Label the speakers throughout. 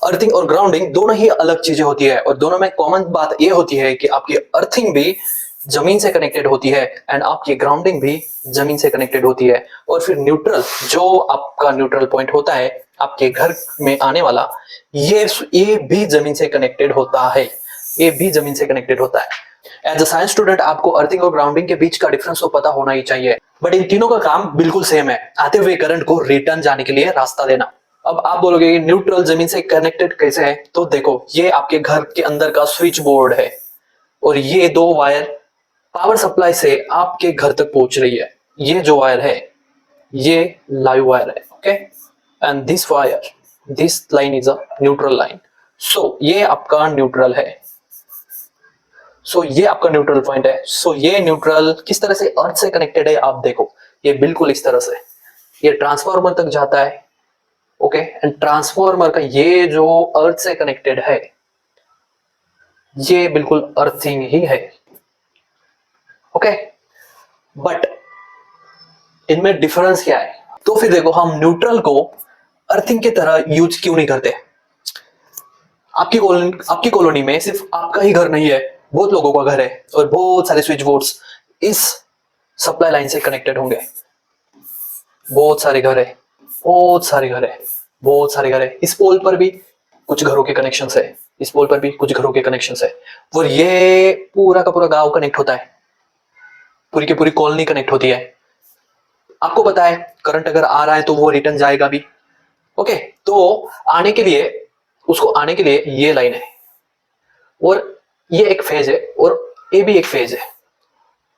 Speaker 1: Earthing और grounding दोनों ही अलग चीजें होती है और दोनों में कॉमन बात ये होती है कि आपकी अर्थिंग भी जमीन से कनेक्टेड होती है एंड आपकी ग्राउंडिंग भी जमीन से कनेक्टेड होती है। और फिर न्यूट्रल, जो आपका न्यूट्रल पॉइंट होता है आपके घर में आने वाला, ये भी जमीन से कनेक्टेड होता है, ये भी जमीन से कनेक्टेड होता है। एज अ साइंस स्टूडेंट आपको अर्थिंग और ग्राउंडिंग के बीच का डिफरेंस तो पता होना ही चाहिए, बट इन तीनों का काम बिल्कुल सेम है, आते हुए करंट को रिटर्न जाने के लिए रास्ता देना। अब आप बोलोगे न्यूट्रल जमीन से कनेक्टेड कैसे है, तो देखो ये आपके घर के अंदर का स्विच बोर्ड है और ये दो वायर पावर सप्लाई से आपके घर तक पहुंच रही है। ये जो वायर है ये लाइव वायर है, okay, and this wire, this line is a neutral line. So ये आपका न्यूट्रल है, सो ये आपका न्यूट्रल पॉइंट है। सो ये न्यूट्रल किस तरह से अर्थ से कनेक्टेड है आप देखो, ये बिल्कुल इस तरह से ये ट्रांसफार्मर तक जाता है, ओके, एंड ट्रांसफार्मर का ये जो अर्थ से कनेक्टेड है ये बिल्कुल अर्थिंग ही है, ओके। बट इनमें डिफरेंस क्या है, तो फिर देखो हम न्यूट्रल को अर्थिंग की तरह यूज क्यों नहीं करते। आपकी कॉलोनी में सिर्फ आपका ही घर नहीं है, बहुत लोगों का घर है और बहुत सारे स्विच बोर्ड्स इस सप्लाई लाइन से कनेक्टेड होंगे। बहुत सारे घर है, बहुत सारे घर है, बहुत सारे घर है। इस पोल पर भी कुछ घरों के कनेक्शन है, इस पोल पर भी कुछ घरों के कनेक्शन है और ये पूरा का पूरा गांव कनेक्ट होता है, पूरी की पूरी कॉलोनी कनेक्ट होती है। आपको पता है करंट अगर आ रहा है तो वो रिटर्न जाएगा भी, ओके। तो आने के लिए, उसको आने के लिए ये लाइन है और ये एक फेज है और ये भी एक फेज है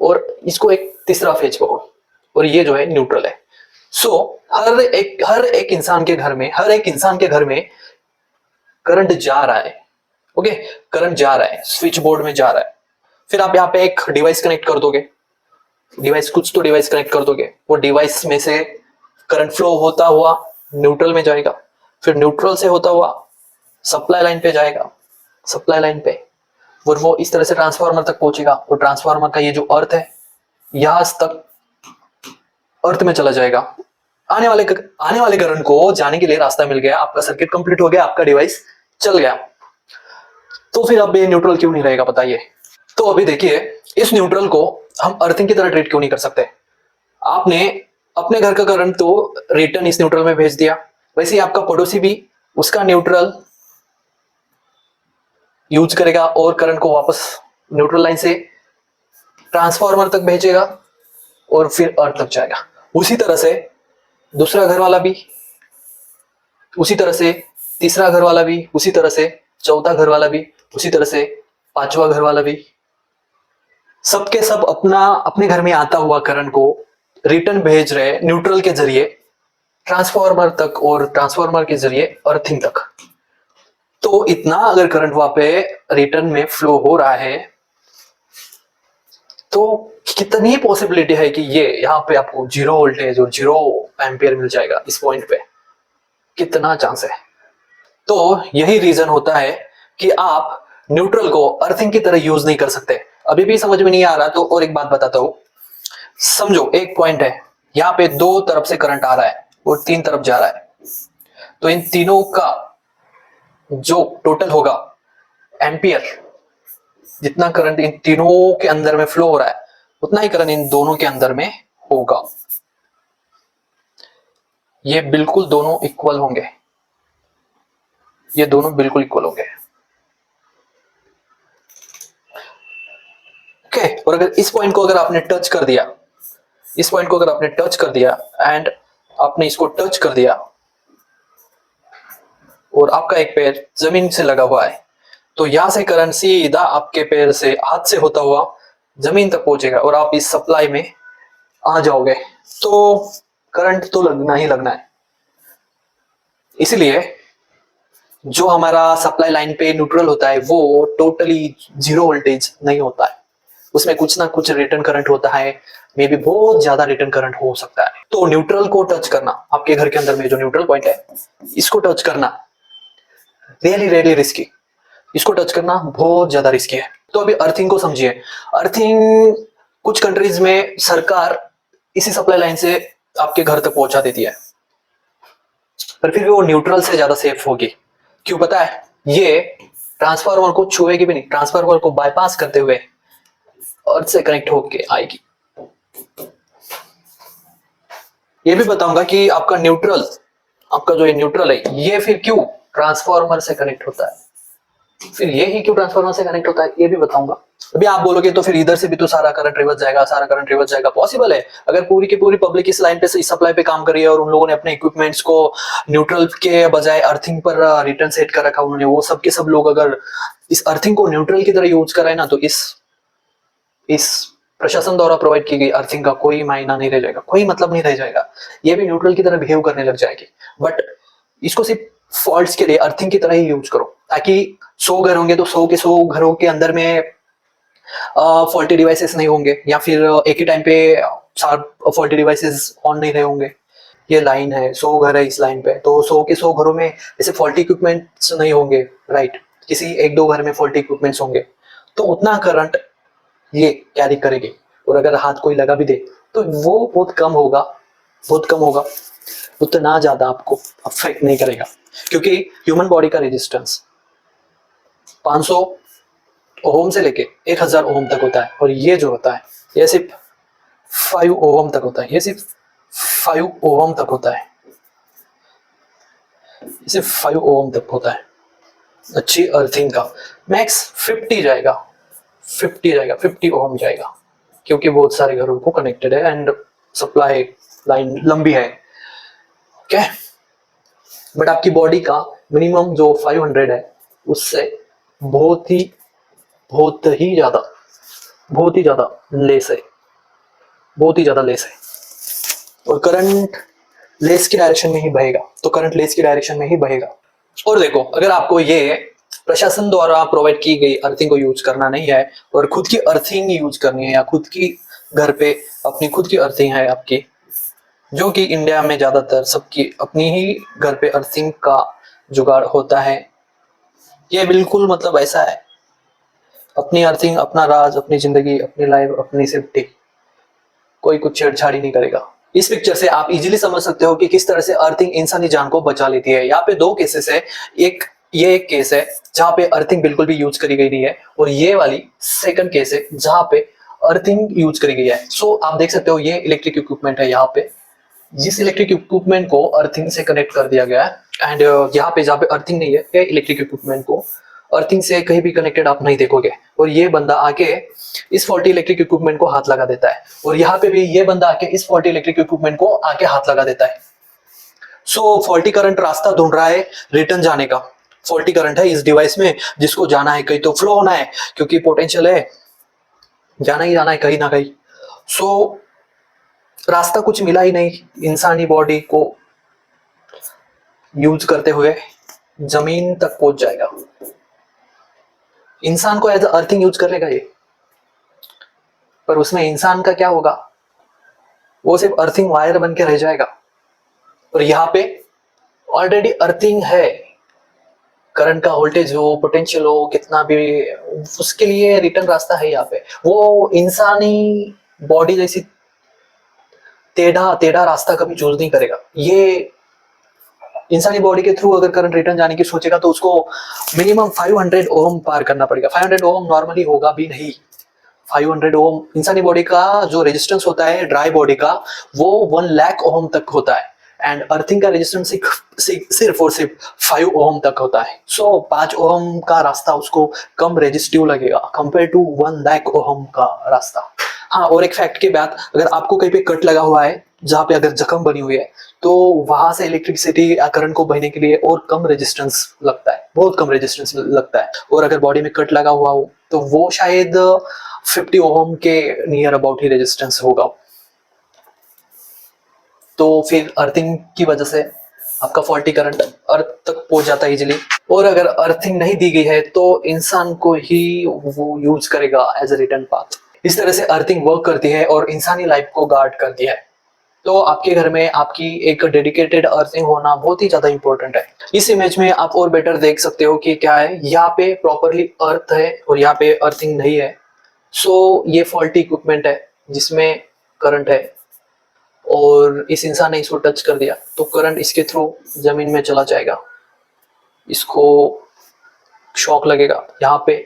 Speaker 1: और इसको एक तीसरा फेज कहो और ये जो है न्यूट्रल है। सो हर एक इंसान के घर में, हर एक इंसान के घर में करंट जा रहा है, ओके, करंट जा रहा है, स्विच बोर्ड में जा रहा है। फिर आप यहाँ पे एक डिवाइस कनेक्ट कर दोगे, डिवाइस कुछ तो डिवाइस कनेक्ट कर दोगे, वो डिवाइस में से करंट फ्लो होता हुआ न्यूट्रल में जाएगा, फिर न्यूट्रल से होता हुआ सप्लाई लाइन पे जाएगा, सप्लाई लाइन पे, और वो इस तरह से ट्रांसफार्मर तक पहुंचेगा और ट्रांसफार्मर का ये जो अर्थ है यहां तक अर्थ में चला जाएगा। आने वाले करंट को जाने के लिए रास्ता मिल गया, आपका सर्किट कंप्लीट हो गया, आपका डिवाइस चल गया। तो फिर अब ये न्यूट्रल क्यों नहीं रहेगा बताइए। तो अभी देखिए इस न्यूट्रल को हम अर्थिंग की तरह ट्रीट क्यों नहीं कर सकते। आपने अपने घर का करंट तो रिटर्न इस न्यूट्रल में भेज दिया, वैसे ही आपका पड़ोसी भी उसका न्यूट्रल यूज करेगा और करंट को वापस न्यूट्रल लाइन से ट्रांसफार्मर तक भेजेगा और फिर अर्थ तक जाएगा। उसी तरह से दूसरा घर वाला भी, उसी तरह से तीसरा घर वाला भी, उसी तरह से चौथा घर वाला भी, उसी तरह से पांचवा घर वाला भी, सबके सब अपना अपने घर में आता हुआ करंट को रिटर्न भेज रहे न्यूट्रल के जरिए ट्रांसफार्मर तक और ट्रांसफार्मर के जरिए अर्थिंग तक। तो इतना अगर करंट वहां पे रिटर्न में फ्लो हो रहा है तो कितनी पॉसिबिलिटी है कि ये यहाँ पे आपको 0 वोल्टेज और 0 एम्पियर मिल जाएगा इस पॉइंट पे, कितना चांस है। तो यही रीजन होता है कि आप न्यूट्रल को अर्थिंग की तरह यूज नहीं कर सकते। अभी भी समझ में नहीं आ रहा तो और एक बात बताता हूं। समझो एक पॉइंट है, यहाँ पे दो तरफ से करंट आ रहा है और तीन तरफ जा रहा है, तो इन तीनों का जो टोटल होगा एम्पियर, जितना करंट इन तीनों के अंदर में फ्लो हो रहा है उतना ही करंट इन दोनों के अंदर में होगा। ये बिल्कुल दोनों इक्वल होंगे, ये दोनों बिल्कुल इक्वल होंगे, ओके। और अगर इस पॉइंट को अगर आपने टच कर दिया, इस पॉइंट को अगर आपने टच कर दिया एंड आपने इसको टच कर दिया और आपका एक पैर जमीन से लगा हुआ है, तो यहां से करंट सीधा आपके पैर से, हाथ से होता हुआ जमीन तक पहुंचेगा और आप इस सप्लाई में आ जाओगे, तो करंट तो लगना ही लगना है। इसलिए जो हमारा सप्लाई लाइन पे न्यूट्रल होता है वो टोटली 0 वोल्टेज नहीं होता है, उसमें कुछ ना कुछ रिटर्न करंट होता है, मे बी बहुत ज्यादा रिटर्न करंट हो सकता है। तो न्यूट्रल को टच करना, आपके घर के अंदर में जो न्यूट्रल पॉइंट है इसको टच करना रियली रिस्की, इसको टच करना बहुत ज्यादा रिस्की है। तो अभी अर्थिंग को समझिए। अर्थिंग कुछ कंट्रीज में सरकार इसी सप्लाई लाइन से आपके घर तक पहुंचा देती है, पर फिर भी वो न्यूट्रल से ज्यादा सेफ होगी। क्यों पता है? ये ट्रांसफार्मर को छुएगी भी नहीं, ट्रांसफार्मर को बाईपास करते हुए अर्थ से कनेक्ट होके आएगी। ये भी बताऊंगा कि आपका न्यूट्रल, आपका जो ये न्यूट्रल है, ये फिर क्यों ट्रांसफार्मर से कनेक्ट होता है, फिर ये ही क्यों ट्रांसफार्मर से कनेक्ट होता है, ये भी बताऊंगा। अभी आप बोलोगे तो फिर इधर से भी तो सारा करंट रिवर्स जाएगा, सारा करंट रिवर्स जाएगा। पॉसिबल है, अगर पूरी की पूरी पब्लिक इस लाइन पे इस सप्लाई पे काम कर रही है और उन लोगों ने अपने इक्विपमेंट्स को न्यूट्रल के बजाय अर्थिंग पर रिटर्न सेट कर रखा उन्होंने, वो सब के सब लोग अगर इस अर्थिंग को न्यूट्रल की तरह यूज कर रहे हैं ना, तो इस प्रशासन द्वारा प्रोवाइड की गई अर्थिंग का कोई मायना नहीं रह जाएगा, कोई मतलब नहीं रह जाएगा। ये भी न्यूट्रल की तरह बिहेव करने लग जाएगी। बट इसको सिर्फ फॉल्ट्स के लिए अर्थिंग की तरह ही यूज करो, ताकि 100 घर होंगे तो 100 के 100 घरों के अंदर में फॉल्टी डिवाइसेस नहीं होंगे, या फिर एक ही टाइम पे 4 फॉल्टी डिवाइसेस ऑन नहीं रहे होंगे। ये लाइन है, 100 घर है इस लाइन पे, तो 100 के 100 घरों में ऐसे फॉल्टी इक्विपमेंट्स नहीं होंगे, राइट? किसी 1-2 घर में फॉल्टी इक्विपमेंट्स होंगे, तो उतना करंट ये कैरी करेगी। और अगर हाथ कोई लगा भी दे तो वो बहुत कम होगा, बहुत कम होगा, उतना ज्यादा आपको अफेक्ट नहीं करेगा, क्योंकि ह्यूमन बॉडी का रेजिस्टेंस 500 ओम से लेके 1000 ओम तक होता है, और ये जो होता है ये सिर्फ 5 ओम तक होता है, ये सिर्फ 5 ओम तक होता है, सिर्फ 5 ओम तक होता है। अच्छी अर्थिंग का मैक्स 50 जाएगा, 50 ओम जाएगा, क्योंकि बहुत सारे घरों को कनेक्टेड है एंड सप्लाई लाइन लंबी है। ओके, बट आपकी बॉडी का मिनिमम जो 500 है उससे बहुत ही ज्यादा लेस है, बहुत ही ज्यादा लेस है। और करंट लेस की डायरेक्शन में ही बहेगा, तो करंट लेस की डायरेक्शन में ही बहेगा। और देखो, अगर आपको ये प्रशासन द्वारा प्रोवाइड की गई अर्थिंग को यूज करना नहीं है और खुद की अर्थिंग यूज करनी है, या खुद की घर पे अपनी खुद की अर्थिंग है आपकी, जो कि इंडिया में ज्यादातर सबकी अपनी ही घर पे अर्थिंग का जुगाड़ होता है। ये बिल्कुल मतलब ऐसा है, अपनी अर्थिंग, अपना राज, अपनी जिंदगी, अपनी लाइफ, अपनी सेफ्टी, कोई कुछ छेड़छाड़ी नहीं करेगा। इस पिक्चर से आप इजीली समझ सकते हो कि किस तरह से अर्थिंग इंसानी जान को बचा लेती है। यहाँ पे 2 केसेस है, ये एक केस है जहाँ पे अर्थिंग बिल्कुल भी यूज करी गई नहीं है, और ये वाली सेकंड केस है जहाँ पे अर्थिंग यूज करी गई है। सो आप देख सकते हो ये इलेक्ट्रिक इक्विपमेंट है, यहाँ पे जिस इलेक्ट्रिक इक्विपमेंट को अर्थिंग से कनेक्ट कर दिया गया है, एंड यहाँ पे जहाँ पे अर्थिंग नहीं है, ये इलेक्ट्रिक इक्विपमेंट को अर्थिंग से कहीं भी कनेक्टेड आप नहीं देखोगे। और ये बंदा आके इस फॉल्टी इलेक्ट्रिक इक्विपमेंट को हाथ लगा देता है, और यहाँ पे भी ये बंदा आके इस फॉल्टी इलेक्ट्रिक इक्विपमेंट को आके हाथ लगा देता है। सो फॉल्टी करंट रास्ता ढूंढ रहा है रिटर्न जाने का, फॉल्टी करंट है इस डिवाइस में जिसको जाना है, कहीं तो फ्लो होना है, क्योंकि पोटेंशियल है, जाना ही जाना है कहीं ना कहीं। सो रास्ता कुछ मिला ही नहीं, इंसानी बॉडी को यूज करते हुए जमीन तक पहुंच जाएगा। इंसान को एज अर्थिंग यूज कर लेगा ये, पर उसमें इंसान का क्या होगा? वो सिर्फ अर्थिंग वायर बन के रह जाएगा। और यहाँ पे ऑलरेडी अर्थिंग है, करंट का वोल्टेज हो, पोटेंशियल हो, कितना भी, उसके लिए रिटर्न रास्ता है यहाँ पे। वो इंसानी बॉडी जैसी टेढ़ा रास्ता कभी चूज नहीं करेगा। ये इंसानी बॉडी के थ्रू अगर करंट रिटर्न जाने की सोचेगा तो उसको मिनिमम 500 ओम पार करना पड़ेगा। 500 ओम नॉर्मली होगा भी नहीं। 500 ओम इंसानी बॉडी का जो रेजिस्टेंस होता है ड्राई बॉडी का, वो 1 लाख ओम तक होता है, एंड अर्थिंग का रेजिस्टेंस सिर्फ और सिर्फ 5 ओम तक होता है। सो 5 ओम का रास्ता उसको कम रेजिस्टिव लगेगा कंपेयर टू 1 लाख ओम का रास्ता। हाँ, और एक फैक्ट की बात, अगर आपको कहीं पे कट लगा हुआ है, जहाँ पे अगर जख्म बनी हुई है, तो वहां से इलेक्ट्रिसिटी या करंट को बहने के लिए और कम रेजिस्टेंस लगता है, बहुत कम रेजिस्टेंस लगता है। और अगर बॉडी में कट लगा हुआ हो तो वो शायद 50 ओम के नियर अबाउट ही रेजिस्टेंस होगा। तो फिर अर्थिंग की वजह से आपका फॉल्टी करंट अर्थ तक पहुंच जाता है इजीली। और अगर अर्थिंग नहीं दी गई है तो इंसान को ही वो यूज करेगा एज अ रिटर्न पाथ। इस तरह से अर्थिंग वर्क करती है और इंसानी लाइफ को गार्ड करती है। तो आपके घर में आपकी एक डेडिकेटेड अर्थिंग होना बहुत ही ज्यादा इंपॉर्टेंट है। इस इमेज में आप और बेटर देख सकते हो कि क्या है, यहाँ पे प्रॉपरली अर्थ है और यहाँ पे अर्थिंग नहीं है। सो ये फॉल्टी इक्विपमेंट है जिसमें करंट है, और इस इंसान ने इसको टच कर दिया तो करंट इसके थ्रू जमीन में चला जाएगा। इसको शॉक लगेगा। यहाँ पे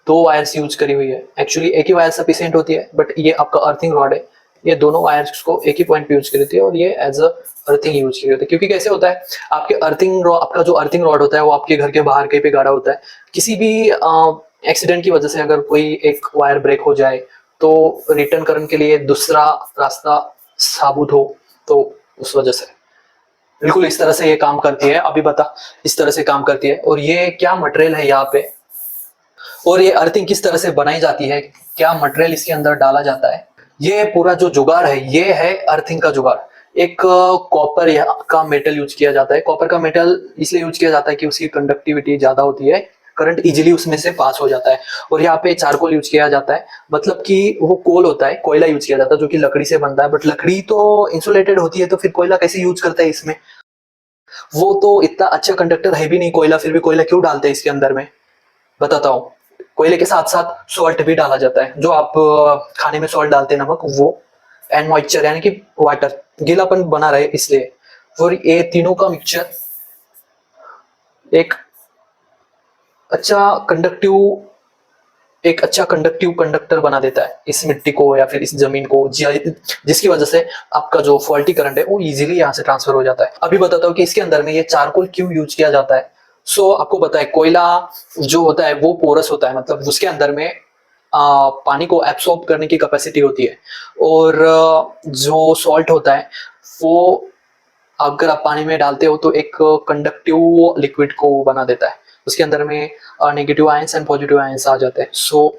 Speaker 1: 2 वायर्स यूज करी हुई है, एक्चुअली एक ही वायर सफिशिएंट होती है, बट ये आपका अर्थिंग रॉड है, ये दोनों वायर्स को एक ही पॉइंट पे यूज करी होती है और ये एज अ अर्थिंग यूज करी होती है। क्योंकि कैसे होता है, आपके अर्थिंग रॉड, आपका जो अर्थिंग रॉड होता है वो आपके घर के बाहर कहीं पे गाड़ा होता है, किसी भी एक्सीडेंट की वजह से अगर कोई एक वायर ब्रेक हो जाए तो रिटर्न करने के लिए दूसरा रास्ता साबुत हो, तो उस वजह से बिल्कुल इस तरह से ये काम करती है। अभी बता, इस तरह से काम करती है। और ये क्या मटेरियल है यहाँ पे, और ये अर्थिंग किस तरह से बनाई जाती है, क्या मटेरियल इसके अंदर डाला जाता है, ये पूरा जो जुगाड़ है ये है अर्थिंग का जुगाड़। एक कॉपर का मेटल यूज किया जाता है। कॉपर का मेटल इसलिए यूज किया जाता है कि उसकी कंडक्टिविटी ज्यादा होती है, करंट इजीली उसमें से पास हो जाता है। और यहाँ पे चारकोल यूज किया जाता है, मतलब कि वो कोल होता है, कोयला यूज किया जाता है जो कि लकड़ी से बनता है। बट लकड़ी तो इंसुलेटेड होती है, तो फिर कोयला कैसे यूज करता है इसमें, वो तो इतना अच्छा कंडक्टर है भी नहीं कोयला, फिर भी कोयला क्यों डालते हैं इसके अंदर में, बताता हूँ। कोयले के साथ साथ सॉल्ट भी डाला जाता है, जो आप खाने में सॉल्ट डालते हैं, नमक, वो एंड मॉइस्चर यानी कि वाटर, गीलापन बना रहे इसलिए। और ये तीनों का मिक्सचर एक अच्छा कंडक्टिव कंडक्टर बना देता है इस मिट्टी को या फिर इस जमीन को, जिसकी वजह से आपका जो फॉल्टी करंट है वो इजीली यहाँ से ट्रांसफर हो जाता है। अभी बताता हूँ कि इसके अंदर में ये चारकोल क्यों यूज किया जाता है। आपको पता है कोयला जो होता है वो पोरस होता है, मतलब उसके अंदर में पानी को एब्सॉर्ब करने की कैपेसिटी होती है। और जो सॉल्ट होता है वो अगर आप पानी में डालते हो तो एक कंडक्टिव लिक्विड को बना देता है, उसके अंदर में negative ions and positive ions आ जाते हैं।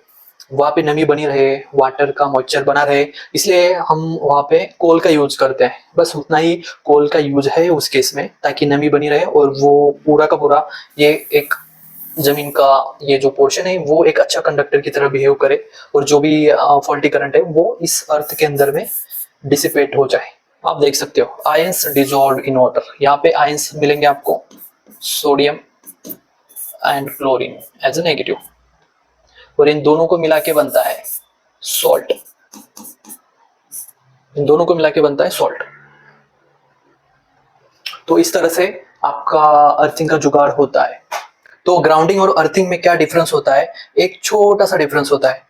Speaker 1: वहाँ पे नमी बनी रहे, वाटर का मॉइस्चर बना रहे, इसलिए हम वहाँ पे कोल का यूज करते हैं। बस उतना ही कोल का यूज है उस केस में, ताकि नमी बनी रहे और वो पूरा का पूरा ये एक जमीन का ये जो पोर्शन है वो एक अच्छा कंडक्टर की तरह बिहेव करे, और जो भी फॉल्टी करंट है वो इस अर्थ के अंदर में डिसिपेट हो जाए। आप देख सकते हो आयंस डिजॉल्व इन वाटर, यहाँ पे आयंस मिलेंगे आपको, sodium and chlorine as a negative, और इन दोनों को मिला के बनता है सॉल्ट। इन दोनों को मिला के बनता है सॉल्ट। तो इस तरह से आपका अर्थिंग का जुगाड़ होता है। तो ग्राउंडिंग और अर्थिंग में क्या डिफरेंस होता है, एक छोटा सा डिफरेंस होता है।